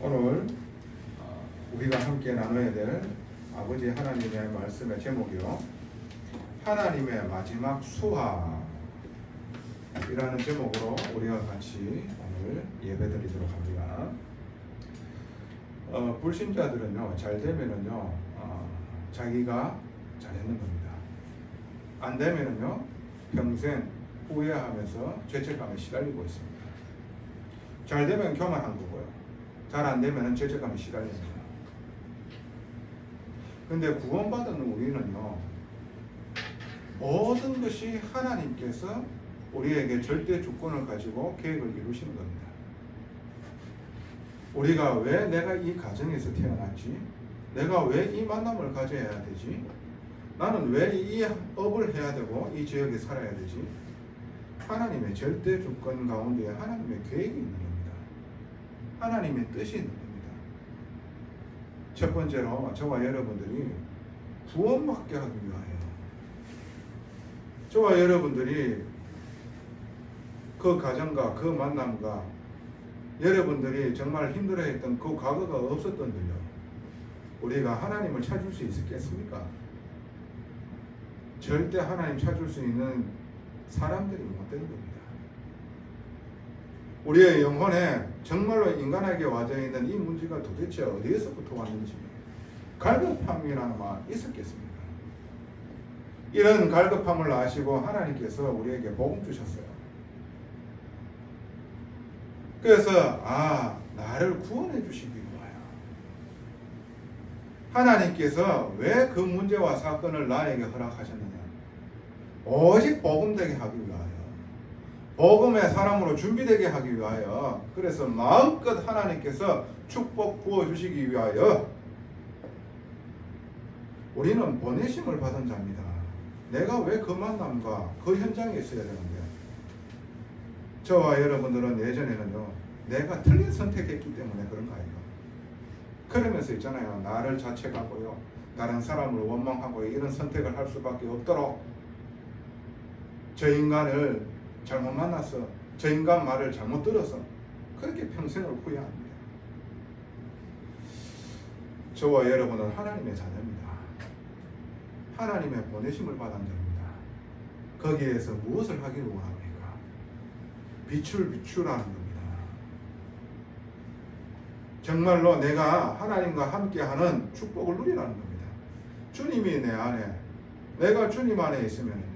오늘 우리가 함께 나눠야 될 아버지 하나님의 말씀의 제목이요, 하나님의 마지막 수하이라는 제목으로 우리가 같이 오늘 예배드리도록 합니다. 불신자들은요, 잘 되면은요, 자기가 잘했는 겁니다. 안 되면은요, 평생 후회하면서 죄책감에 시달리고 있습니다. 잘 되면 교만한 거고요, 잘 안 되면은 죄책감에 시달립니다. 근데 구원받은 우리는요, 모든 것이 하나님께서 우리에게 절대 주권을 가지고 계획을 이루시는 겁니다. 우리가 왜 내가 이 가정에서 태어났지? 내가 왜 이 만남을 가져야 되지? 나는 왜 이 업을 해야 되고 이 지역에 살아야 되지? 하나님의 절대 주권 가운데 하나님의 계획이 있는 겁니다. 하나님의 뜻이 있는 겁니다. 첫 번째로 저와 여러분들이 구원받게 하기 위하여, 저와 여러분들이 그 가정과 그 만남과 여러분들이 정말 힘들어했던 그 과거가 없었던들요, 우리가 하나님을 찾을 수 있었겠습니까? 절대 하나님 찾을 수 있는 사람들이 못 되는 겁니다. 우리의 영혼에 정말로 인간에게 와져 있는 이 문제가 도대체 어디에서부터 왔는지, 갈급함이라는 말 있었겠습니까? 이런 갈급함을 아시고 하나님께서 우리에게 복음 주셨어요. 그래서 나를 구원해 주시기 위하여, 하나님께서 왜 그 문제와 사건을 나에게 허락하셨느냐, 오직 복음되게 하기 위하여, 복음의 사람으로 준비되게 하기 위하여, 그래서 마음껏 하나님께서 축복 부어주시기 위하여 우리는 보내심을 받은 자입니다. 내가 왜 그 만남과 그 현장에 있어야 되는데, 저와 여러분들은 예전에는요, 내가 틀린 선택했기 때문에 그런가 아이가, 그러면서 있잖아요, 나를 자책하고요, 다른 사람을 원망하고 이런 선택을 할 수밖에 없도록 저 인간을 잘못 만나서, 저 인간 말을 잘못 들어서 그렇게 평생을 후회합니다. 저와 여러분은 하나님의 자녀입니다. 하나님의 보내심을 받은 자입니다. 거기에서 무엇을 하기를 원합니까? 빛을 비추라는 겁니다. 정말로 내가 하나님과 함께하는 축복을 누리라는 겁니다. 주님이 내 안에, 내가 주님 안에 있으면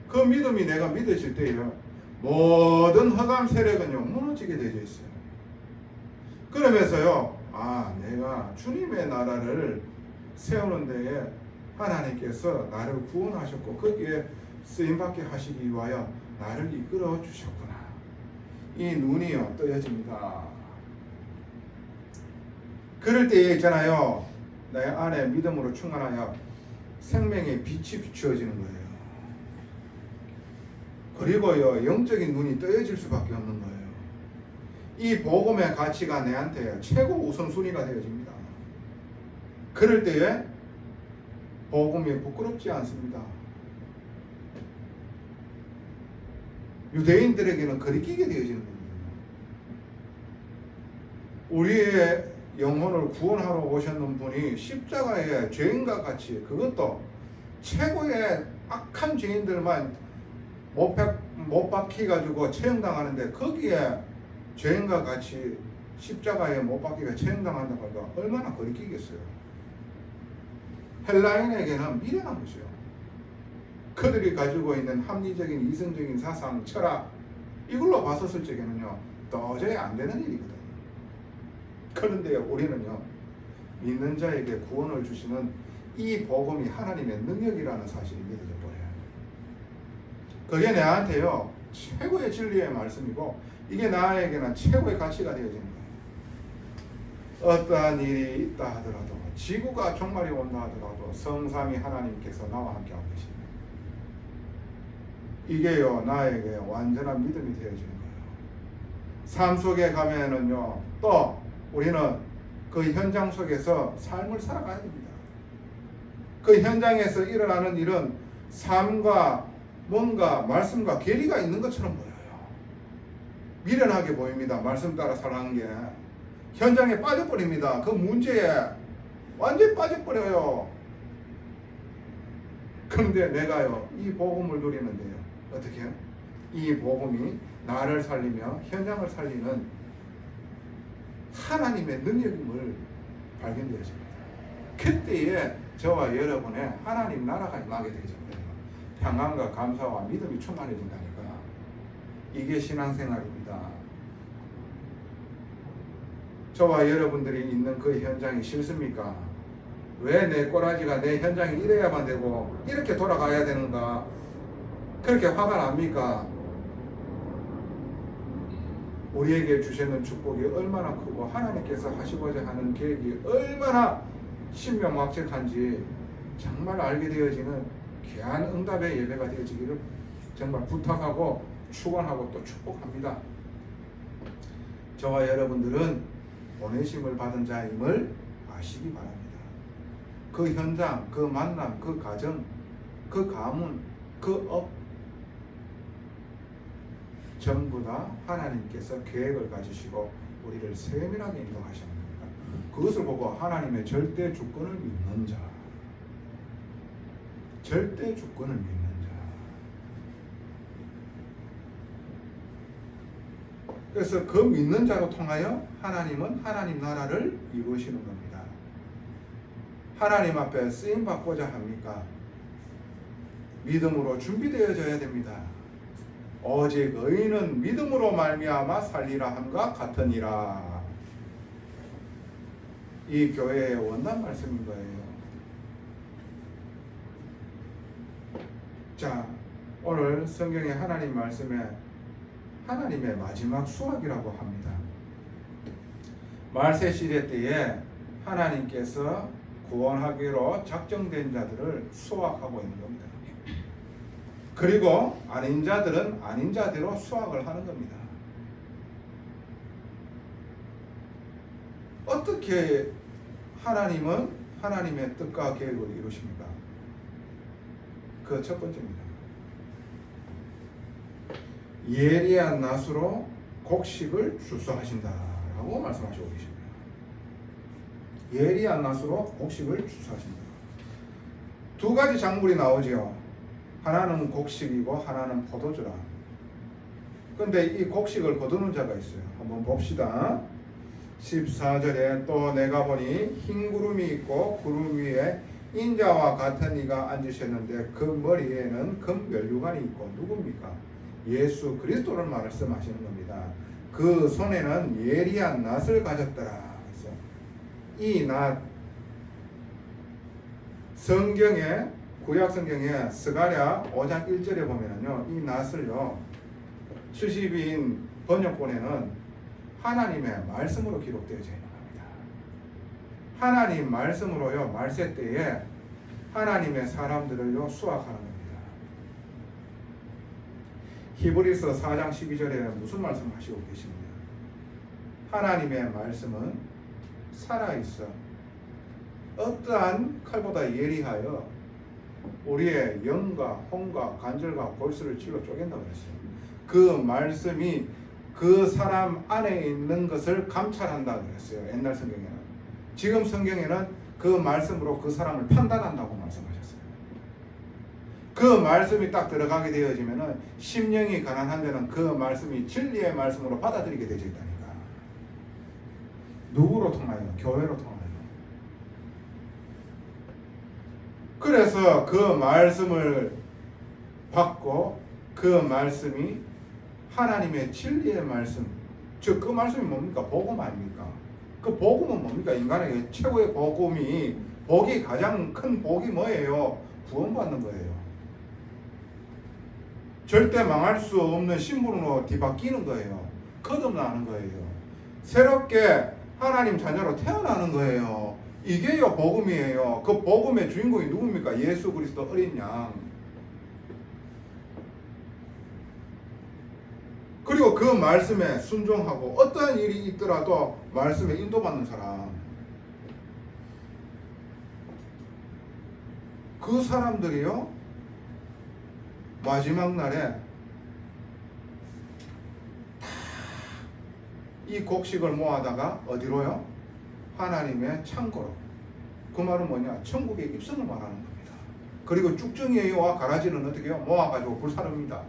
그 믿음이 내가 믿어질 때에요, 모든 흑암 세력은요 무너지게 되어 있어요. 그러면서요, 내가 주님의 나라를 세우는 데에 하나님께서 나를 구원하셨고 거기에 쓰임받게 하시기 위하여 나를 이끌어 주셨구나, 이 눈이요 떠여집니다. 그럴 때에 있잖아요, 내 안에 믿음으로 충만하여 생명의 빛이 비추어지는 거예요. 그리고요, 영적인 눈이 떠여질 수밖에 없는 거예요. 이 복음의 가치가 내한테 최고 우선순위가 되어집니다. 그럴 때에 복음이 부끄럽지 않습니다. 유대인들에게는 거리끼게 되어지는 겁니다. 우리의 영혼을 구원하러 오셨는 분이 십자가에 죄인과 같이, 그것도 최고의 악한 죄인들만 못 박혀가지고 처형당하는데, 거기에 죄인과 같이 십자가에 못 박히가 처형당한다고 하니까 얼마나 거리끼겠어요. 헬라인에게는 미련한 것이요, 그들이 가지고 있는 합리적인 이성적인 사상, 철학, 이걸로 봤었을 적에는요 도저히 안 되는 일이거든요. 그런데 우리는요, 믿는 자에게 구원을 주시는 이 복음이 하나님의 능력이라는 사실이 믿어져 버려요. 그게 나한테요 최고의 진리의 말씀이고, 이게 나에게는 최고의 가치가 되어지는 거예요. 어떠한 일이 있다 하더라도, 지구가 종말이 온다 하더라도 성삼위 하나님께서 나와 함께 하고 계십니다. 이게요 나에게 완전한 믿음이 되어지는 거예요. 삶 속에 가면은요, 또 우리는 그 현장 속에서 삶을 살아가야 됩니다. 그 현장에서 일어나는 일은 삶과 뭔가 말씀과 괴리가 있는 것처럼 보여요. 미련하게 보입니다. 말씀 따라 살아가는 게. 현장에 빠져버립니다. 그 문제에 완전히 빠져버려요. 그런데 내가요, 이 복음을 누리는데요, 어떻게 해요? 이 복음이 나를 살리며 현장을 살리는 하나님의 능력임을 발견되어집니다. 그때에 저와 여러분의 하나님 나라가 임하게 되죠. 평안과 감사와 믿음이 충만해진다니까. 이게 신앙생활입니다. 저와 여러분들이 있는 그 현장이 싫습니까? 왜 내 꼬라지가 내 현장이 이래야만 되고 이렇게 돌아가야 되는가? 그렇게 화가 납니까? 우리에게 주시는 축복이 얼마나 크고 하나님께서 하시고자 하는 계획이 얼마나 신명확실한지 정말 알게 되어지는 귀한 응답의 예배가 되어지기를 정말 부탁하고 축원하고 또 축복합니다. 저와 여러분들은 보내심을 받은 자임을 아시기 바랍니다. 그 현장, 그 만남, 그 가정, 그 가문, 그 업 전부 다 하나님께서 계획을 가지시고 우리를 세밀하게 인도하시는 겁니다. 그것을 보고 하나님의 절대 주권을 믿는 자, 절대 주권을 믿는 자. 그래서 그 믿는 자로 통하여 하나님은 하나님 나라를 이루시는 겁니다. 하나님 앞에 쓰임 받고자 합니까? 믿음으로 준비되어져야 됩니다. 오직 의인은 믿음으로 말미암아 살리라 함과 같으니라. 이 교회의 원단 말씀인 거예요. 자, 오늘 성경의 하나님 말씀에 하나님의 마지막 수확이라고 합니다. 말세 시대 때에 하나님께서 구원하기로 작정된 자들을 수확하고 있는 겁니다. 그리고 아닌 자들은 아닌 자대로 수확을 하는 겁니다. 어떻게 하나님은 하나님의 뜻과 계획을 이루십니까? 그 첫 번째입니다. 예리한 낫으로 곡식을 주수하신다라고 말씀하시고 계십니다. 예리한 낫으로 곡식을 주수하신다. 두 가지 작물이 나오죠. 하나는 곡식이고 하나는 포도주라. 그런데 이 곡식을 거두는 자가 있어요. 한번 봅시다. 14절에 또 내가 보니 흰 구름이 있고 구름 위에 인자와 같은 이가 앉으셨는데 그 머리에는 금 면류관이 있고 누굽니까? 예수 그리스도를 말씀하시는 겁니다. 그 손에는 예리한 낫을 가졌더라. 그래서 이 낫, 성경에 구약 성경에 스가랴 5장 1절에 보면은요, 이 낫을요 70인 번역본에는 하나님의 말씀으로 기록되어져 있는 겁니다. 하나님 말씀으로요 말세 때에 하나님의 사람들을요 수확하는 겁니다. 히브리서 4장 12절에 무슨 말씀을 하시고 계십니까? 하나님의 말씀은 살아있어 어떠한 칼보다 예리하여 우리의 영과 혼과 관절과 골수를 찔러 쪼갠다고 그랬어요. 그 말씀이 그 사람 안에 있는 것을 감찰한다고 그랬어요. 옛날 성경에는. 지금 성경에는 그 말씀으로 그 사람을 판단한다고 말씀하셨어요. 그 말씀이 딱 들어가게 되어지면은 심령이 가난한 자는 그 말씀이 진리의 말씀으로 받아들이게 되어 있다니까. 누구로 통하여? 교회로 통하여. 그래서 그 말씀을 받고 그 말씀이 하나님의 진리의 말씀, 즉 그 말씀이 뭡니까? 복음 아닙니까? 그 복음은 뭡니까? 인간에게 최고의 복이 가장 큰 복이 뭐예요? 구원받는 거예요. 절대 망할 수 없는 신분으로 뒤바뀌는 거예요. 거듭나는 거예요. 새롭게 하나님 자녀로 태어나는 거예요. 이게요 복음이에요. 그 복음의 주인공이 누굽니까? 예수 그리스도 어린 양. 그리고 그 말씀에 순종하고 어떠한 일이 있더라도 말씀에 인도받는 사람. 그 사람들이요 마지막 날에 이 곡식을 모아다가 어디로요? 하나님의 창고로. 그 말은 뭐냐? 천국의 입성을 말하는 겁니다. 그리고 쭉정이와 가라지는 어떻게 해요? 모아가지고 불사릅니다.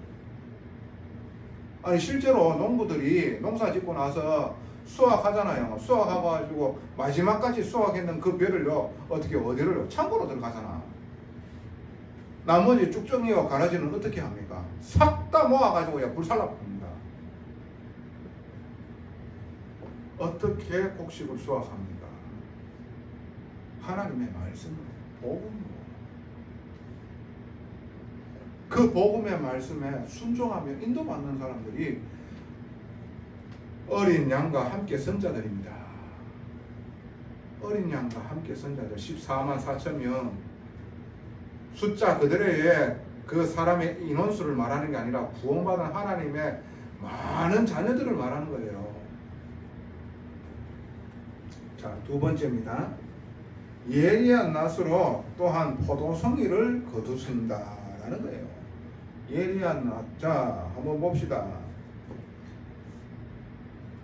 아니 실제로 농부들이 농사 짓고 나서 수확하잖아요. 수확해가지고 마지막까지 수확했는 그 벼를요 어떻게 어디로요? 창고로 들어가잖아. 나머지 쭉정이와 가라지는 어떻게 합니까? 싹 다 모아가지고 불살라 봅니다. 어떻게 곡식을 수확합니까? 하나님의 말씀으로, 복음으로. 그 복음의 말씀에 순종하며 인도받는 사람들이 어린 양과 함께 선자들입니다. 어린 양과 함께 선자들 14만 4천 명. 숫자 그대로의 그 사람의 인원수를 말하는 게 아니라 구원받은 하나님의 많은 자녀들을 말하는 거예요. 자, 두 번째입니다. 예리한 낫으로 또한 포도송이를 거두신다라는 거예요. 예리한 낫. 자, 한번 봅시다.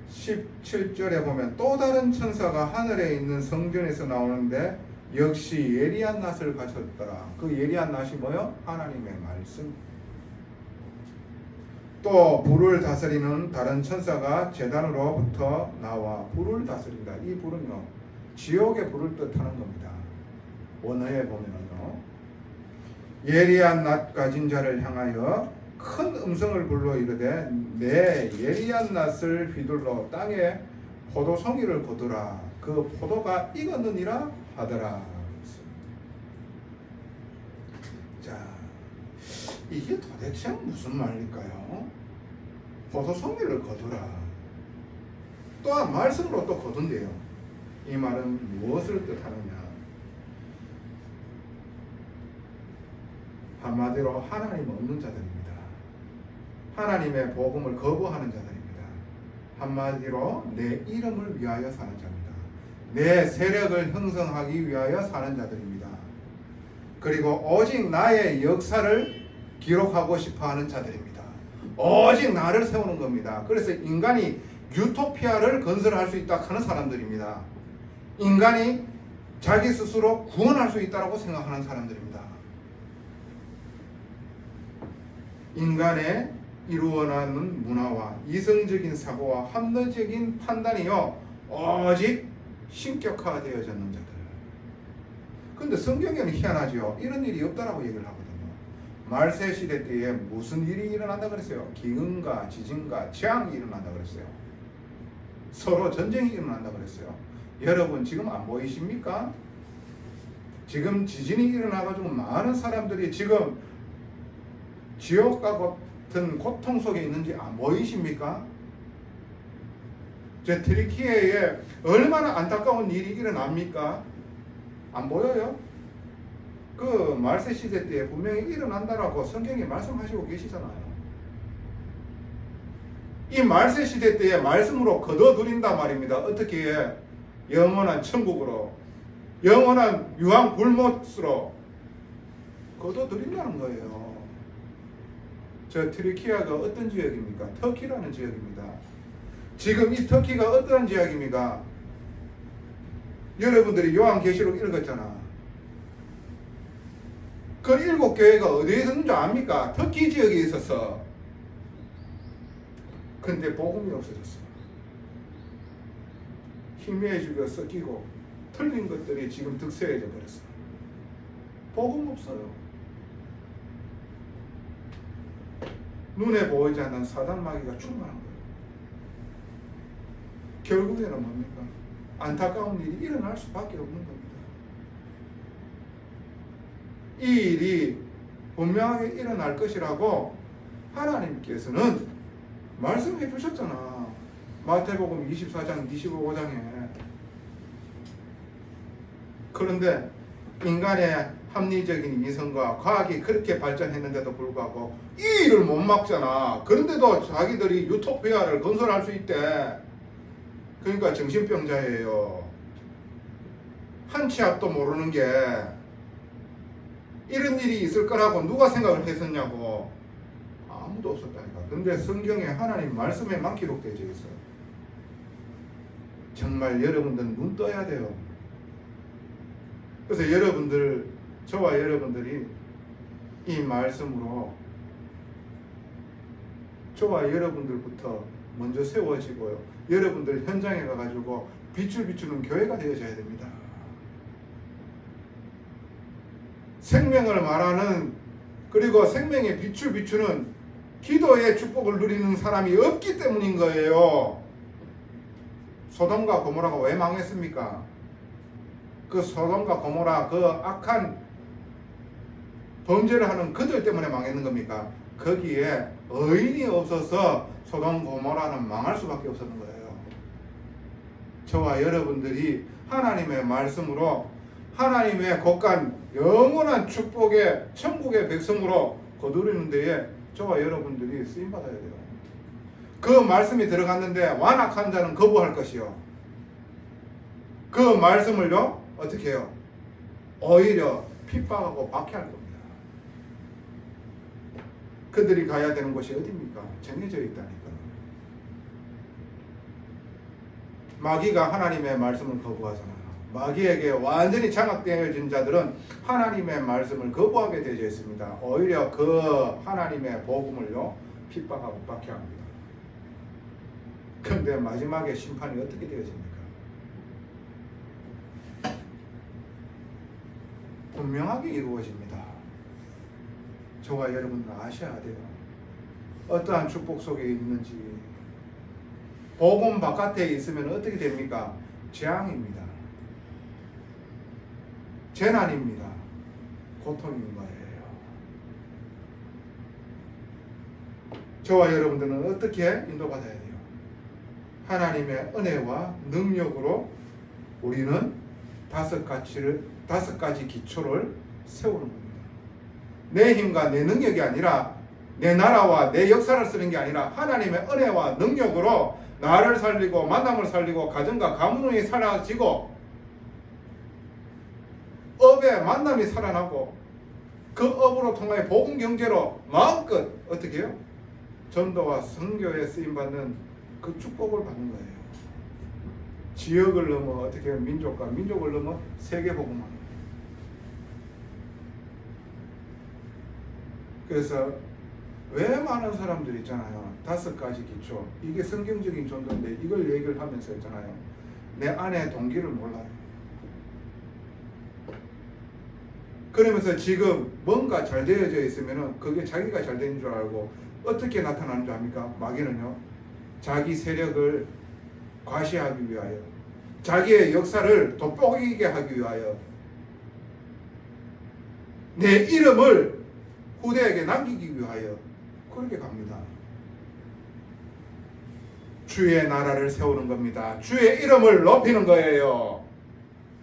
17절에 보면 또 다른 천사가 하늘에 있는 성전에서 나오는데 역시 예리한 낫을 가졌더라. 그 예리한 낫이 뭐요? 하나님의 말씀. 또 불을 다스리는 다른 천사가 제단으로부터 나와 불을 다스린다. 이 불은요 지옥의 불을 뜻하는 겁니다. 원어에 보면은요 예리한 낫 가진 자를 향하여 큰 음성을 불러 이르되 내 예리한 낫을 휘둘러 땅에 포도송이를 거두라. 그 포도가 익었느니라 하더라. 자, 이게 도대체 무슨 말일까요? 포도송이를 거두라. 또한 말씀으로 또 거둔대요. 이 말은 무엇을 뜻하느냐? 한마디로 하나님 없는 자들입니다. 하나님의 복음을 거부하는 자들입니다. 한마디로 내 이름을 위하여 사는 자입니다. 내 세력을 형성하기 위하여 사는 자들입니다. 그리고 오직 나의 역사를 기록하고 싶어하는 자들입니다. 오직 나를 세우는 겁니다. 그래서 인간이 유토피아를 건설할 수 있다 하는 사람들입니다. 인간이 자기 스스로 구원할 수 있다고 생각하는 사람들입니다. 인간의 이루어나는 문화와 이성적인 사고와 합리적인 판단이요 오직 신격화되어졌는 자들. 근데 성경에는 희한하죠. 이런 일이 없다라고 얘기를 하거든요. 말세 시대 때에 무슨 일이 일어난다 그랬어요? 기근과 지진과 재앙이 일어난다 그랬어요. 서로 전쟁이 일어난다 그랬어요. 여러분 지금 안 보이십니까? 지금 지진이 일어나가지고 많은 사람들이 지금 지옥과 같은 고통 속에 있는지 안 보이십니까? 제 트리키예에 얼마나 안타까운 일이 일어납니까? 안 보여요? 그 말세 시대 때 분명히 일어난다라고 성경에 말씀하시고 계시잖아요. 이 말세 시대 때에 말씀으로 거둬들인다 말입니다. 어떻게 해? 영원한 천국으로, 영원한 유황 불못으로 거둬들인다는 거예요. 저 트리키아가 어떤 지역입니까? 터키라는 지역입니다. 지금 이 터키가 어떤 지역입니까? 여러분들이 요한계시록 읽었잖아. 그 7교회가 어디에 있었는 줄 압니까? 터키 지역에 있었어. 근데 복음이 없어졌어. 희미해지고 섞이고 틀린 것들이 지금 득세해져 버렸어. 복음 없어요. 눈에 보이지 않는 사단 마귀가 충만한 거예요. 결국에는 뭡니까? 안타까운 일이 일어날 수밖에 없는 겁니다. 이 일이 분명하게 일어날 것이라고 하나님께서는 말씀해 주셨잖아. 마태복음 24장 25장에. 그런데 인간의 합리적인 이성과 과학이 그렇게 발전했는데도 불구하고 이 일을 못 막잖아. 그런데도 자기들이 유토피아를 건설할 수 있대. 그러니까 정신병자예요. 한 치 앞도 모르는 게 이런 일이 있을 거라고 누가 생각을 했었냐고. 아무도 없었다니까. 근데 성경에 하나님 말씀에만 기록되어 있어요. 정말 여러분들 눈 떠야 돼요. 그래서 저와 여러분들이 이 말씀으로 저와 여러분들부터 먼저 세워지고요. 여러분들 현장에 가가지고 빛을 비추는 교회가 되어져야 됩니다. 생명을 말하는, 그리고 생명의 빛을 비추는 기도의 축복을 누리는 사람이 없기 때문인 거예요. 소돔과 고모라가 왜 망했습니까? 그 소돔과 고모라, 그 악한 범죄를 하는 그들 때문에 망했는 겁니까? 거기에 의인이 없어서 소돔 고모라는 망할 수밖에 없었는 거예요. 저와 여러분들이 하나님의 말씀으로 하나님의 곳간 영원한 축복의 천국의 백성으로 거두리는 데에 저와 여러분들이 쓰임받아야 돼요. 그 말씀이 들어갔는데 완악한 자는 거부할 것이요, 그 말씀을요 어떻게 해요? 오히려 핍박하고 박해할 겁니다. 그들이 가야 되는 곳이 어디입니까? 정해져 있다니까. 마귀가 하나님의 말씀을 거부하잖아요. 마귀에게 완전히 장악되어진 자들은 하나님의 말씀을 거부하게 되어 있습니다. 오히려 그 하나님의 복음을요 핍박하고 박해합니다. 그런데 마지막에 심판이 어떻게 되어집니까? 분명하게 이루어집니다. 저와 여러분들은 아셔야 돼요. 어떠한 축복 속에 있는지. 복음 바깥에 있으면 어떻게 됩니까? 재앙입니다. 재난입니다. 고통인 거예요. 저와 여러분들은 어떻게 인도받아야 돼요? 하나님의 은혜와 능력으로 우리는 다섯 가지 기초를 세우는 겁니다. 내 힘과 내 능력이 아니라, 내 나라와 내 역사를 쓰는 게 아니라 하나님의 은혜와 능력으로 나를 살리고 만남을 살리고 가정과 가문이 사라지고 업의 만남이 살아나고 그 업으로 통하여 복음 경제로 마음껏 어떻게 해요? 전도와 선교에 쓰임받는 그 축복을 받는 거예요. 지역을 넘어 어떻게 해요? 민족과 민족을 넘어 세계 복음화. 그래서 왜 많은 사람들이 있잖아요. 다섯 가지 기초. 이게 성경적인 전도인데 이걸 얘기를 하면서 있잖아요. 내 안에 동기를 몰라요. 그러면서 지금 뭔가 잘 되어져 있으면은 그게 자기가 잘 되는 줄 알고 어떻게 나타나는 줄 압니까? 마귀는요. 자기 세력을 과시하기 위하여, 자기의 역사를 돋보이게 하기 위하여, 내 이름을 후대에게 남기기 위하여 그렇게 갑니다. 주의 나라를 세우는 겁니다. 주의 이름을 높이는 거예요.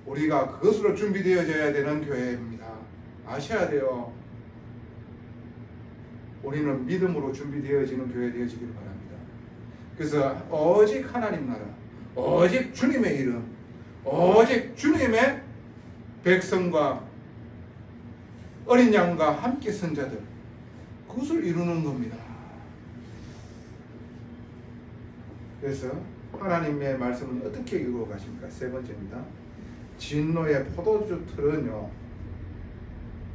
우리가 그것으로 준비되어져야 되는 교회입니다. 아셔야 돼요. 우리는 믿음으로 준비되어지는 교회 되어지기를 바랍니다. 그래서 오직 하나님 나라, 오직 주님의 이름, 오직 주님의 백성과 어린 양과 함께 선 자들, 그것을 이루는 겁니다. 그래서 하나님의 말씀은 어떻게 이루어 가십니까? 세 번째입니다. 진노의 포도주 틀은요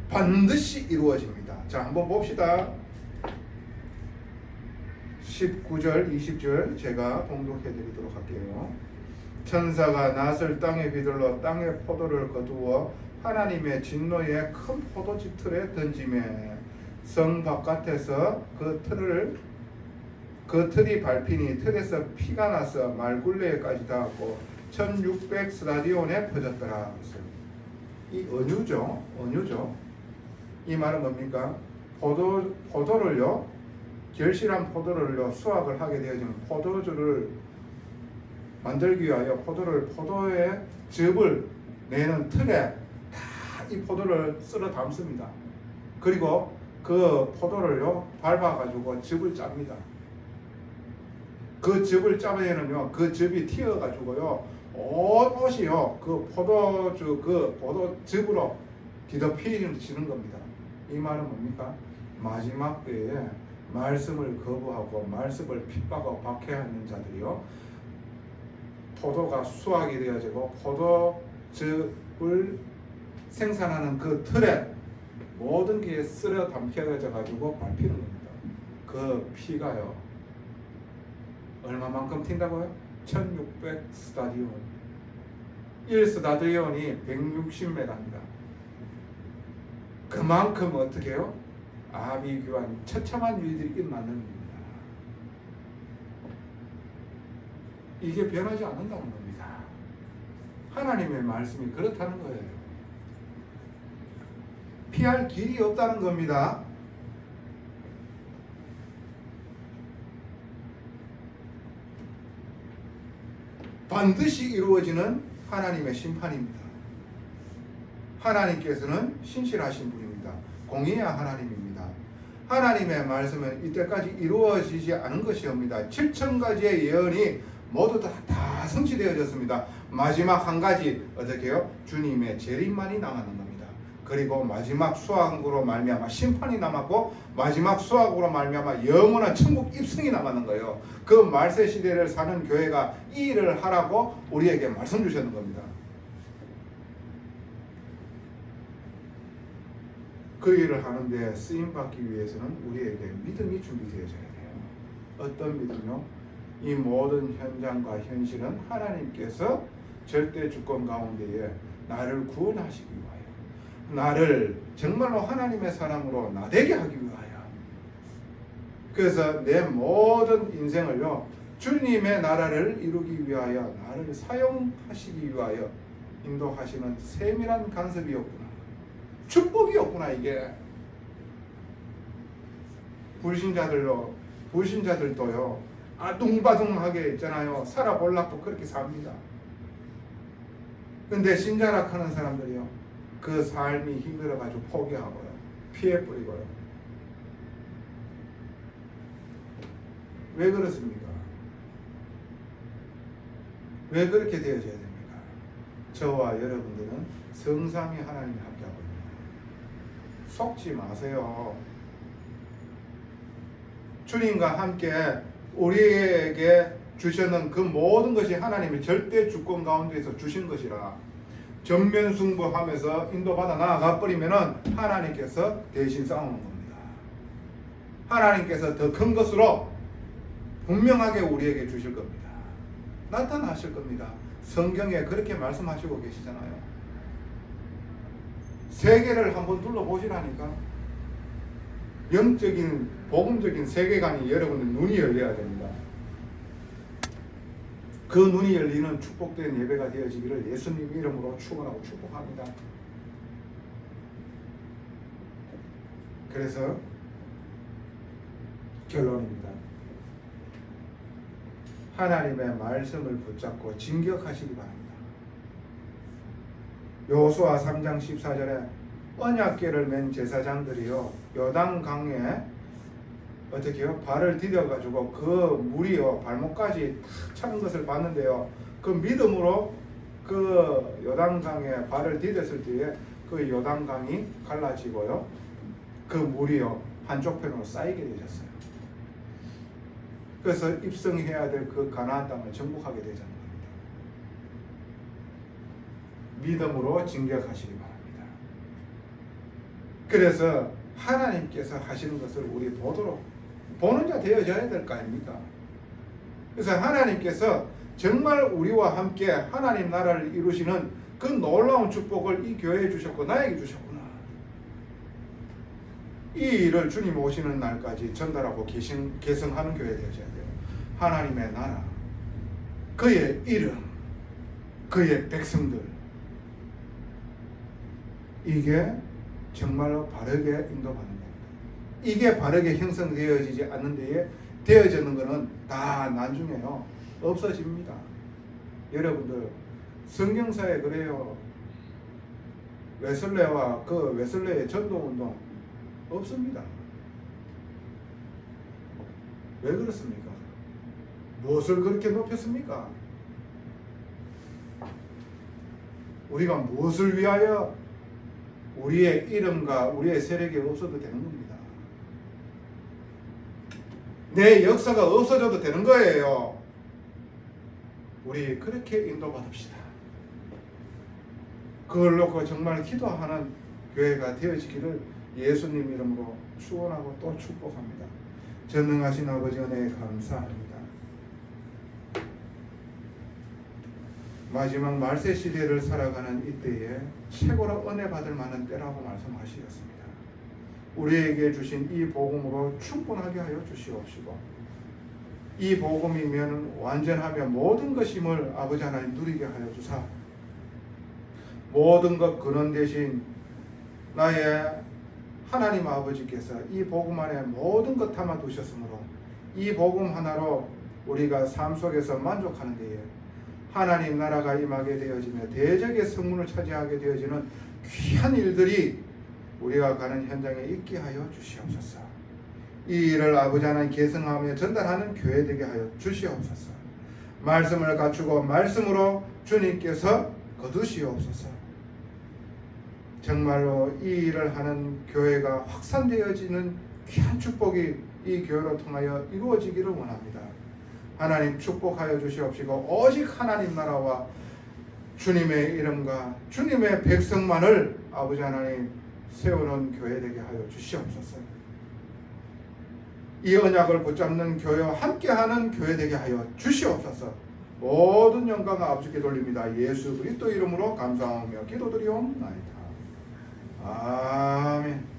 반드시 이루어집니다. 자, 한번 봅시다. 19절 20절 제가 봉독해 드리도록 할게요. 천사가 낫을 땅에 휘둘러 땅의 포도를 거두어 하나님의 진노의 큰 포도주 틀에 던지매 성 바깥에서 그 틀이 밟히니 틀에서 피가 나서 말굴레에까지 닿았고 1600 스타디온에 퍼졌더라. 이 언유죠. 이 말은 뭡니까? 포도를요, 결실한 포도를요 수확을 하게 되어지는 포도주를 만들기 위하여 포도의 즙을 내는 틀에 다 이 포도를 쓸어 담습니다. 그리고 그 포도를요 밟아가지고 즙을 짭니다. 그 즙을 짜면은요 그 즙이 튀어가지고요 옷이요 그 포도즙으로 뒤덮이지는 겁니다. 이 말은 뭡니까? 마지막 때에 말씀을 거부하고 말씀을 핍박하고 박해하는 자들이요 포도가 수확이 되어지고 포도즙을 생산하는 그 틀에 모든 게 쓸어 담겨져 가지고 밟히는 겁니다. 그 피가요 얼마만큼 튄다고요? 1600 스타디온. 1 스타디온이 160m입니다. 그만큼 어떻게 해요? 아비규환 처참한 일들이 일어나는 겁니다. 이게 변하지 않는다는 겁니다. 하나님의 말씀이 그렇다는 거예요. 피할 길이 없다는 겁니다. 반드시 이루어지는 하나님의 심판입니다. 하나님께서는 신실하신 분입니다. 공의의 하나님입니다. 하나님의 말씀은 이때까지 이루어지지 않은 것이옵니다. 7,000가지의 예언이 모두 다 성취되어졌습니다. 마지막 한 가지 어떻게 해요? 주님의 재림만이 남았는 겁니다. 그리고 마지막 수확으로 말미암아 심판이 남았고 마지막 수확으로 말미암아 영원한 천국 입성이 남았는 거예요. 그 말세 시대를 사는 교회가 이 일을 하라고 우리에게 말씀 주셨는 겁니다. 그 일을 하는데 쓰임받기 위해서는 우리에게 믿음이 준비되어져야 돼요. 어떤 믿음요? 이 모든 현장과 현실은 하나님께서 절대 주권 가운데에 나를 구원하시기 위하여, 나를 정말로 하나님의 사람으로 나되게 하기 위하여, 그래서 내 모든 인생을요 주님의 나라를 이루기 위하여 나를 사용하시기 위하여 인도하시는 세밀한 간섭이었구나, 축복이었구나. 이게 불신자들도요 아둥바둥하게 있잖아요. 살아보려고 그렇게 삽니다. 근데 신자라 하는 사람들이요 그 삶이 힘들어가지고 포기하고요 피해버리고요. 왜 그렇습니까? 왜 그렇게 되어져야 됩니까? 저와 여러분들은 성삼위 하나님이 함께하고 있습니다. 속지 마세요. 주님과 함께 우리에게 주셨는 그 모든 것이 하나님의 절대 주권 가운데에서 주신 것이라 전면 승부하면서 인도받아 나아가 버리면은 하나님께서 대신 싸우는 겁니다. 하나님께서 더 큰 것으로 분명하게 우리에게 주실 겁니다. 나타나실 겁니다. 성경에 그렇게 말씀하시고 계시잖아요. 세계를 한번 둘러보시라니까. 영적인 복음적인 세계관이 여러분의 눈이 열려야 됩니다. 그 눈이 열리는 축복된 예배가 되어지기를 예수님 이름으로 축원하고 축복합니다. 그래서 결론입니다. 하나님의 말씀을 붙잡고 진격하시기 바랍니다. 여호수아 3장 14절에 언약궤를 맨 제사장들이요 요단강에 어떻게 해요? 발을 디뎌가지고 그 물이요 발목까지 탁 차는 것을 봤는데요, 그 믿음으로 그 요단강에 발을 디뎠을 때에 그 요단강이 갈라지고요 그 물이요 한쪽 편으로 쌓이게 되셨어요. 그래서 입성해야 될 그 가나안 땅을 정복하게 되잖아요. 믿음으로 진격하시기 바랍니다. 그래서 하나님께서 하시는 것을 우리 보는 자 되어져야 될 거 아닙니까? 그래서 하나님께서 정말 우리와 함께 하나님 나라를 이루시는 그 놀라운 축복을 이 교회에 주셨고 나에게 주셨구나. 이 일을 주님 오시는 날까지 전달하고 계승하는 교회 되어져야 돼요. 하나님의 나라, 그의 이름, 그의 백성들, 이게 정말로 바르게 인도받는 겁니다. 이게 바르게 형성되어지지 않는 데에 되어지는 것은 다 나중에요 없어집니다. 여러분들 성경사에 그래요. 웨슬레와 그 웨슬레의 전도운동 없습니다. 왜 그렇습니까? 무엇을 그렇게 높였습니까? 우리가 무엇을 위하여 우리의 이름과 우리의 세력이 없어도 되는 겁니다. 내 역사가 없어져도 되는 거예요. 우리 그렇게 인도받읍시다. 그걸 놓고 정말 기도하는 교회가 되어지기를 예수님 이름으로 축원하고 또 축복합니다. 전능하신 아버지 은혜에 감사합니다. 마지막 말세 시대를 살아가는 이때에 최고로 은혜 받을 만한 때라고 말씀하시었습니다. 우리에게 주신 이 복음으로 충분하게 하여 주시옵시고, 이 복음이면 완전하며 모든 것임을 아버지 하나님 누리게 하여 주사, 모든 것 근원 대신 나의 하나님 아버지께서 이 복음 안에 모든 것 담아 두셨으므로 이 복음 하나로 우리가 삶 속에서 만족하는 데에 하나님 나라가 임하게 되어지며 대적의 성문을 차지하게 되어지는 귀한 일들이 우리가 가는 현장에 있게 하여 주시옵소서. 이 일을 아버지 하나님 계승하며 전달하는 교회 되게 하여 주시옵소서. 말씀을 갖추고 말씀으로 주님께서 거두시옵소서. 정말로 이 일을 하는 교회가 확산되어지는 귀한 축복이 이 교회로 통하여 이루어지기를 원합니다. 하나님 축복하여 주시옵시고, 오직 하나님 나라와 주님의 이름과 주님의 백성만을 아버지 하나님 세우는 교회 되게 하여 주시옵소서. 이 언약을 붙잡는 교회와 함께하는 교회 되게 하여 주시옵소서. 모든 영광을 아버지께 돌립니다. 예수 그리스도 이름으로 감사하며 기도드리옵나이다. 아멘.